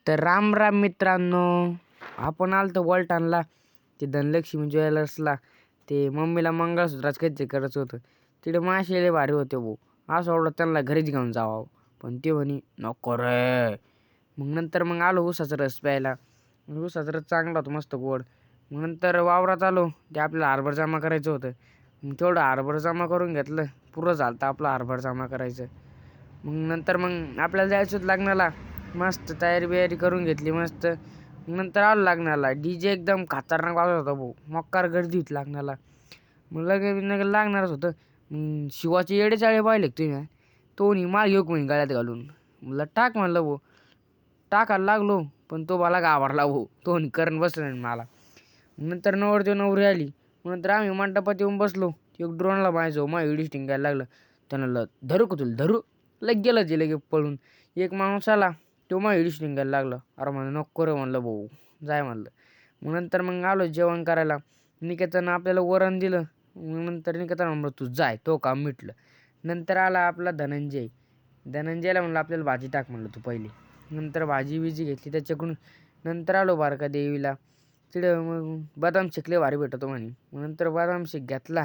तर राम राम मित्रांनो, आपण आलतो वलटणला ते धनलक्ष्मी ज्वेलर्सला. ते मम्मीला मंगळसूत्राचं काहीतरी करायचं होतं. तिकडे मासे लय भारी होते भाऊ. असं वाटलं त्यांना घरीच घेऊन जावं, पण ते म्हणे नको रे. मग आलो ऊसाचा रस प्यायला. ऊसाचा रस चांगला होता, मस्त गोड. मग नंतर वावरात आलो, ते आपल्याला हरभरा जमा करायचं होतं. मग तेवढं हरभरा जमा करून घेतलं. पुरं झालं तर आपलं हरभरा जमा करायचं. मग आपल्याला जायचं होतं लग्नाला. मस्त तयारी बियारी करून घेतली मस्त. नंतर आलो लग्नाला. DJ एकदम खतरनाक वाजत होता भाऊ. मक्कार गर्दी होती लग्नाला. मग लागणारच होतं. शिवाचे येडेचाळे पाहिले तुम्ही. तो माळ घेऊ कोणी गळ्यात घालून. म्हणलं टाक, म्हणलं भाऊ. टाकायला लागलो, पण तो मला घाबरला भाऊ. तो करण बसला नाही मला. नंतर नवरदेव नवरी आली. नंतर आम्ही मंडपात येऊन बसलो. एक ड्रोनला माझं माझ्या व्हिडिओ टिंगायला लागलं. त्यानं धरू का तुला धरू. गेलं ते लगे पळून. एक माणूस आला, तो माझ्या व्हिडिओ टिंगायला लागला. अरे म्हणलं नको रे, म्हणलं भाऊ जाय म्हणलं. मग आलो जेवण करायला. निकेतनं आपल्याला वरण दिलं. नंतर निकेतन म्हणलं तू जाय, तो काम मिटलं. नंतर आला आपला धनंजयला म्हणलं आपल्याला भाजी टाक, म्हणलं तू पहिली. नंतर भाजी बिजी घेतली त्याच्याकडून. नंतर आलो बारका देवीला. तिकडं मग बदाम शेक लय भारी भेटतो म्हणे. नंतर बदाम शेक घेतला.